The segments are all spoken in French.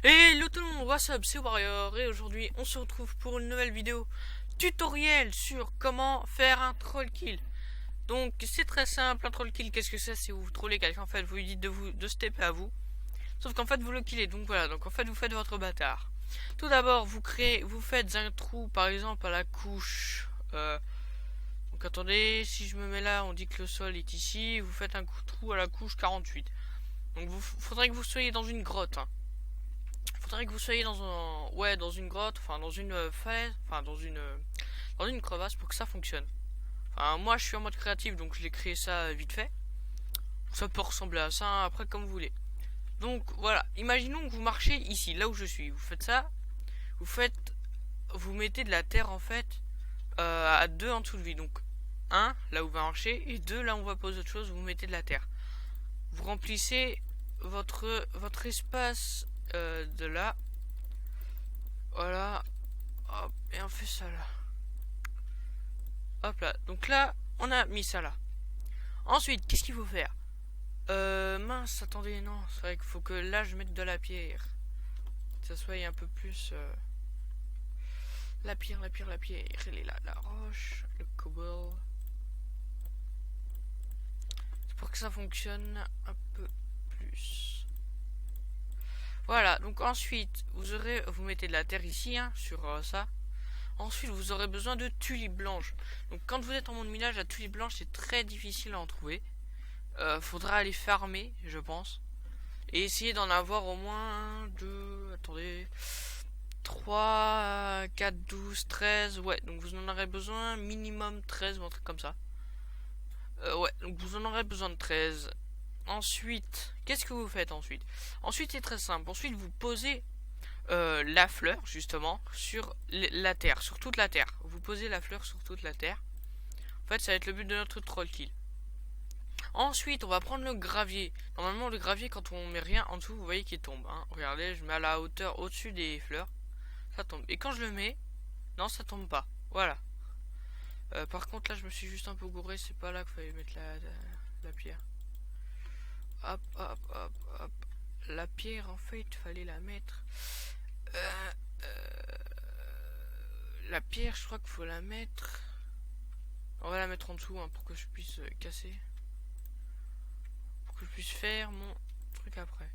Hello tout le monde, what's up, c'est Warrior et aujourd'hui on se retrouve pour une nouvelle vidéo tutoriel sur comment faire un troll kill. Donc c'est très simple, un troll kill, qu'est-ce que c'est? C'est vous trollez quelqu'un, en fait vous lui dites de stepper à vous, sauf qu'en fait vous le killez, donc voilà, donc en fait vous faites votre bâtard. Tout d'abord vous faites un trou par exemple à la couche, donc attendez, si je me mets là, on dit que le sol est ici, vous faites un trou à la couche 48. Donc faudrait que vous soyez dans une grotte, hein. Faudrait que vous soyez dans une grotte, enfin dans une falaise, enfin dans une crevasse pour que ça fonctionne. Enfin moi je suis en mode créatif donc je l'ai créé ça vite fait. Ça peut ressembler à ça hein, après comme vous voulez. Donc voilà, imaginons que vous marchez ici, là où je suis. Vous faites ça, vous mettez de la terre en fait à deux en dessous de lui. Donc un là où on va marcher et deux là où on va poser autre chose, vous mettez de la terre. Vous remplissez votre espace de là. Voilà. Hop, et on fait ça là. Hop là. Donc là, on a mis ça là. Ensuite, qu'est-ce qu'il faut faire? Mince, attendez, non. C'est vrai qu'il faut que là, je mette de la pierre. Que ça soit un peu plus... La pierre. Elle est là. La roche, le cobble. C'est pour que ça fonctionne un peu plus. Voilà, donc ensuite, vous mettez de la terre ici, hein, sur ça. Ensuite, vous aurez besoin de tulipes blanches. Donc, quand vous êtes en mode minage, la tulipe blanche, c'est très difficile à en trouver. Faudra aller farmer, je pense. Et essayer d'en avoir au moins 2, attendez, 3, 4, 12, 13. Ouais, donc vous en aurez besoin minimum 13 ou un truc comme ça. Ouais, donc vous en aurez besoin de 13. Ensuite, qu'est-ce que vous faites ensuite? Ensuite, c'est très simple. Ensuite, vous posez la fleur justement sur la terre, sur toute la terre. Vous posez la fleur sur toute la terre. En fait, ça va être le but de notre troll kill. Ensuite, on va prendre le gravier. Normalement, le gravier, quand on met rien en dessous, vous voyez qu'il tombe. Hein. Regardez, je mets à la hauteur au-dessus des fleurs. Ça tombe. Et quand je le mets, non, ça tombe pas. Voilà. Par contre, là, je me suis juste un peu gouré. C'est pas là qu'il fallait mettre la pierre. Hop. La pierre, en fait, il fallait la mettre. Euh, euh, la pierre, je crois qu'il faut la mettre. On va la mettre en dessous hein, pour que je puisse casser. Pour que je puisse faire mon truc après.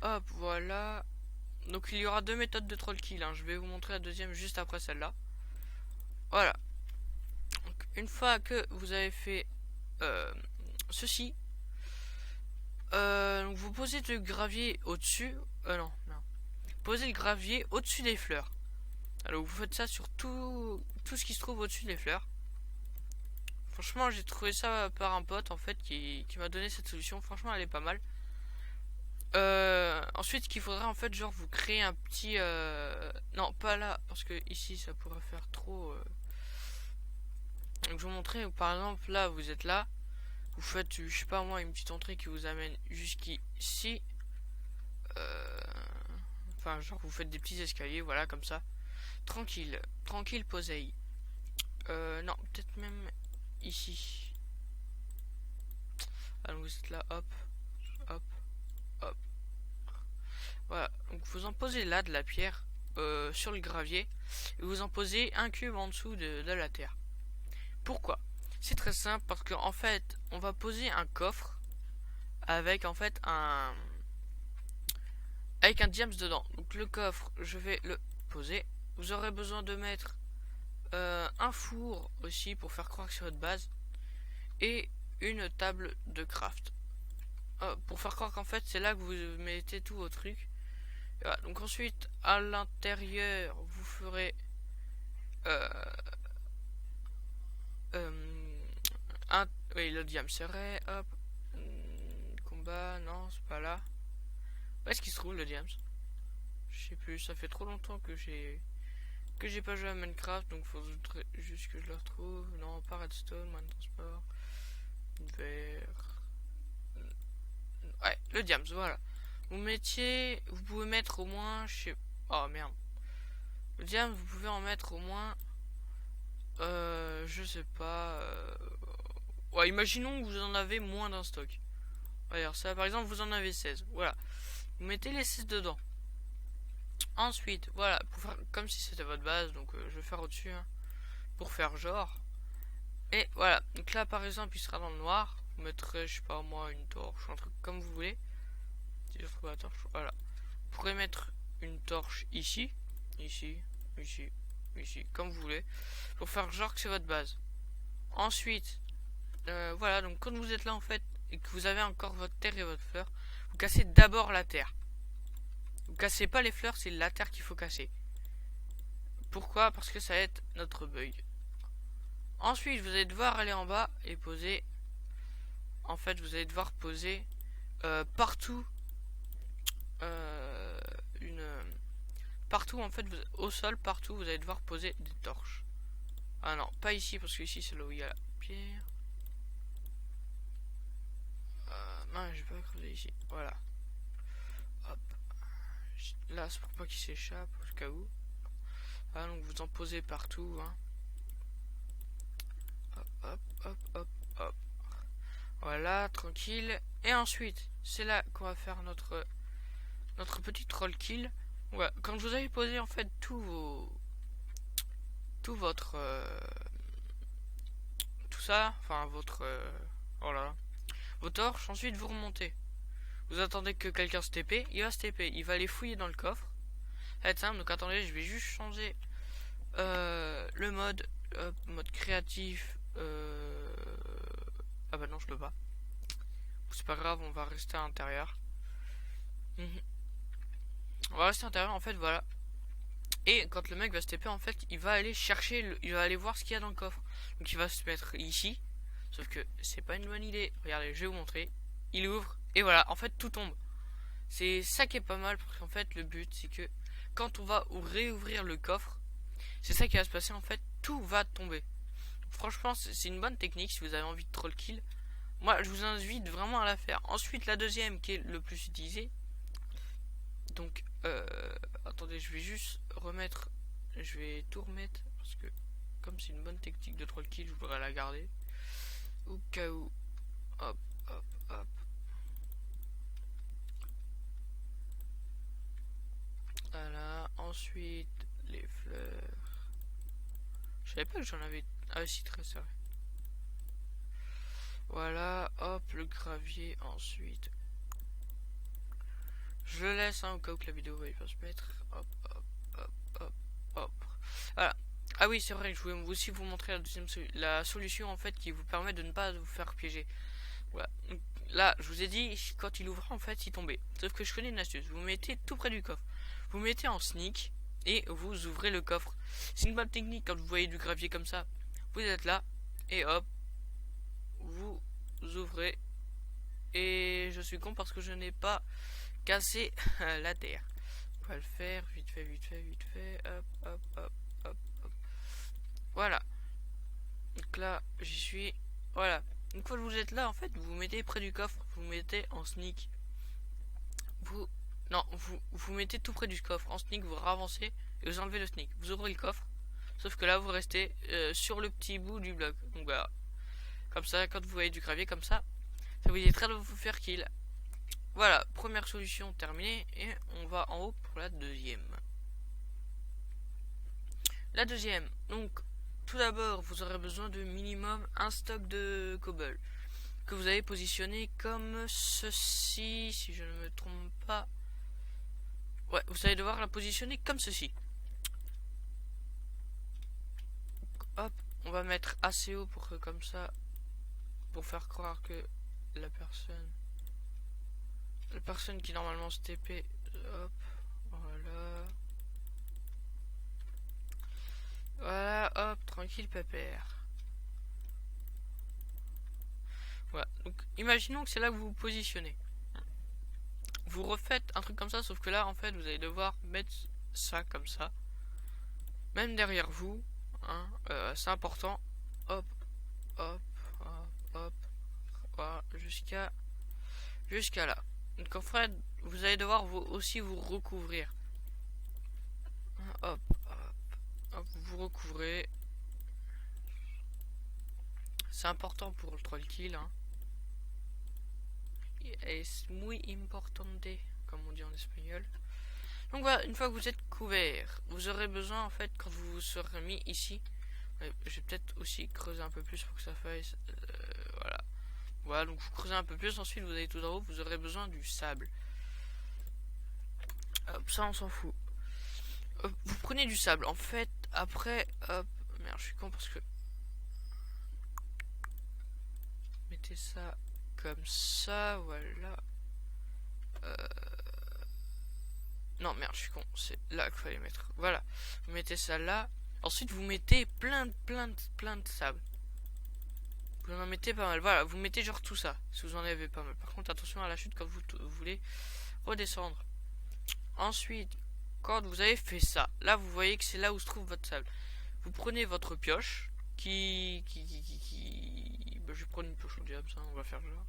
Hop, voilà. Donc il y aura deux méthodes de troll kill. Hein. Je vais vous montrer la deuxième juste après celle-là. Voilà. Donc, une fois que vous avez fait ceci, donc vous posez le gravier au-dessus. Non. Posez le gravier au-dessus des fleurs. Alors vous faites ça sur tout ce qui se trouve au-dessus des fleurs. Franchement, j'ai trouvé ça par un pote en fait qui m'a donné cette solution. Franchement, elle est pas mal. Ensuite, ce qu'il faudrait en fait, genre vous créer un petit. Non, pas là, parce que ici ça pourrait faire trop. Donc je vais vous montrer. Par exemple, là, vous êtes là. Vous faites, je sais pas moi, une petite entrée qui vous amène jusqu'ici. Enfin, genre vous faites des petits escaliers, voilà, comme ça. Tranquille, posez. Non, peut-être même ici. Alors vous êtes là, hop. Voilà, donc vous en posez là de la pierre sur le gravier et vous en posez un cube en dessous de la terre. Pourquoi? C'est très simple parce qu'en fait, on va poser un coffre avec en fait un diams dedans. Donc le coffre, je vais le poser. Vous aurez besoin de mettre un four aussi pour faire croire sur votre base et une table de craft. Pour faire croire qu'en fait c'est là que vous mettez tous vos trucs. Voilà, donc ensuite à l'intérieur vous ferez oui le diam serait hop combat non c'est pas là. Où est-ce qu'il se trouve le diams? Je sais plus, ça fait trop longtemps que j'ai pas joué à Minecraft donc faut juste que je le retrouve. Non pas redstone, moyen de transport vert. Ouais le diams voilà. Vous pouvez mettre au moins oh merde. Le diams vous pouvez en mettre au moins je sais pas. Ouais, imaginons que vous en avez moins d'un stock. Alors ça, par exemple, vous en avez 16. Voilà. Vous mettez les 16 dedans. Ensuite, voilà, pour faire comme si c'était votre base, donc je vais faire au-dessus, hein, pour faire genre. Et voilà, donc là par exemple il sera dans le noir, vous mettrez, je sais pas moi, une torche, un truc comme vous voulez. Si je trouve la torche, voilà. Vous pourrez mettre une torche ici, ici, ici, ici, comme vous voulez, pour faire genre que c'est votre base. Ensuite, voilà, donc quand vous êtes là en fait, et que vous avez encore votre terre et votre fleur, vous cassez d'abord la terre. Vous cassez pas les fleurs, c'est la terre qu'il faut casser. Pourquoi? Parce que ça va être notre bug. Ensuite, vous allez devoir aller en bas et poser. En fait, vous allez devoir poser partout une. Partout, en fait, au sol, partout, vous allez devoir poser des torches. Ah non, pas ici, parce que ici, c'est là où il y a la pierre. Non, je vais pas creuser ici. Voilà. Hop. Là, c'est pour pas qu'il s'échappe, au cas où. Ah, donc vous en posez partout, hein. Hop, hop, hop, hop, hop. Voilà, tranquille. Et ensuite, c'est là qu'on va faire notre petit troll kill. Ouais, quand vous avez posé en fait tout votre tout ça, enfin votre voilà, vos torches, ensuite vous remontez. Vous attendez que quelqu'un se TP, il va se TP, il va aller fouiller dans le coffre. Ça va être simple, donc attendez, je vais juste changer le mode mode créatif. Ah bah non, je peux pas. C'est pas grave, on va rester à l'intérieur. On va rester à l'intérieur en fait, voilà. Et quand le mec va se TP, en fait, il va aller chercher, il va aller voir ce qu'il y a dans le coffre. Donc il va se mettre ici. Sauf que c'est pas une bonne idée. Regardez, je vais vous montrer. Il ouvre et voilà, en fait tout tombe. C'est ça qui est pas mal parce qu'en fait le but c'est que quand on va réouvrir le coffre, c'est ça qui va se passer en fait, tout va tomber. Franchement, c'est une bonne technique si vous avez envie de troll kill. Moi, je vous invite vraiment à la faire. Ensuite, la deuxième qui est le plus utilisée. Donc, attendez, je vais juste remettre. Je vais tout remettre parce que, comme c'est une bonne technique de troll kill, je voudrais la garder. Au cas où. Hop, hop, hop. Voilà. Ensuite, les fleurs. Je savais pas que j'en avais. Ah, si, très serré. Voilà, hop, le gravier. Ensuite, je le laisse hein, au cas où que la vidéo va pas se mettre. Hop, hop, hop, hop, hop. Voilà. Ah oui, c'est vrai, je voulais aussi vous montrer la solution en fait qui vous permet de ne pas vous faire piéger. Voilà. Donc, là, je vous ai dit, quand il ouvra en fait, il tombait. Sauf que je connais une astuce. Vous mettez tout près du coffre. Vous mettez en sneak et vous ouvrez le coffre. C'est une bonne technique quand vous voyez du gravier comme ça. Vous êtes là et hop, vous ouvrez. Et je suis con parce que je n'ai pas cassé la terre. On va le faire vite fait, vite fait, vite fait. Hop, hop, hop, hop, hop. Voilà. Donc là, j'y suis. Voilà. Une fois que vous êtes là, en fait, vous vous mettez près du coffre, vous mettez en sneak. Vous. Non, vous mettez tout près du coffre. En sneak, vous ravancez et vous enlevez le sneak. Vous ouvrez le coffre. Sauf que là, vous restez sur le petit bout du bloc. Donc voilà. Comme ça, quand vous voyez du gravier comme ça vous évitera de vous faire kill. Voilà, première solution terminée. Et on va en haut pour la deuxième. La deuxième, donc tout d'abord vous aurez besoin de minimum un stock de cobble que vous avez positionné comme ceci, si je ne me trompe pas. Ouais, vous allez devoir la positionner comme ceci. Hop, on va mettre assez haut pour que comme ça, pour faire croire que la personne qui normalement se TP, hop, voilà. Voilà, hop, tranquille pépère. Voilà, donc imaginons que c'est là que vous vous positionnez. Vous refaites un truc comme ça, sauf que là, en fait, vous allez devoir mettre ça comme ça. Même derrière vous, hein, c'est important. Hop, hop, hop, hop, voilà, jusqu'à là. Donc en fait, vous allez devoir aussi vous recouvrir. Hop, hop, hop, vous recouvrez. C'est important pour le troll kill. Hein. Es muy importante, comme on dit en espagnol. Donc voilà, une fois que vous êtes couvert, vous aurez besoin en fait quand vous vous serez mis ici. Je vais peut-être aussi creuser un peu plus pour que ça fasse. Voilà. Voilà, donc vous creusez un peu plus, ensuite vous allez tout en haut, vous aurez besoin du sable. Hop, ça on s'en fout. Hop, vous prenez du sable. En fait, après, hop, merde, je suis con parce que mettez ça comme ça, voilà. Non, merde, je suis con, c'est là qu'il fallait mettre. Voilà, vous mettez ça là. Ensuite, vous mettez plein de sable. Vous en mettez pas mal. Voilà, vous mettez genre tout ça, si vous en avez pas mal. Par contre, attention à la chute quand vous voulez redescendre. Ensuite, quand vous avez fait ça, là, vous voyez que c'est là où se trouve votre sable. Vous prenez votre pioche, bah, je vais prendre une pioche au diable, ça, on va faire genre.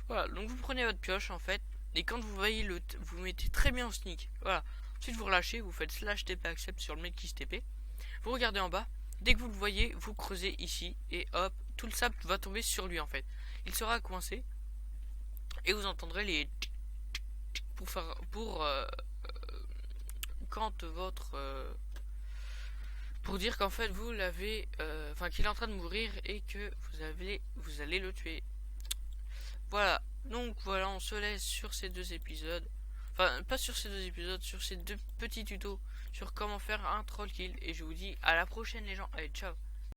Voilà, donc vous prenez votre pioche, en fait, et quand vous voyez vous mettez très bien au sneak. Voilà. Ensuite, vous relâchez, vous faites slash TP accept sur le mec qui se TP. Vous regardez en bas. Dès que vous le voyez, vous creusez ici, et hop, tout le sable va tomber sur lui, en fait. Il sera coincé, et vous entendrez les pour quand votre pour dire qu'en fait vous l'avez enfin qu'il est en train de mourir et que vous allez le tuer. Voilà, donc voilà, on se laisse sur ces deux épisodes, enfin pas sur ces deux épisodes, sur ces deux petits tutos sur comment faire un troll kill, et je vous dis à la prochaine les gens. Allez, ciao.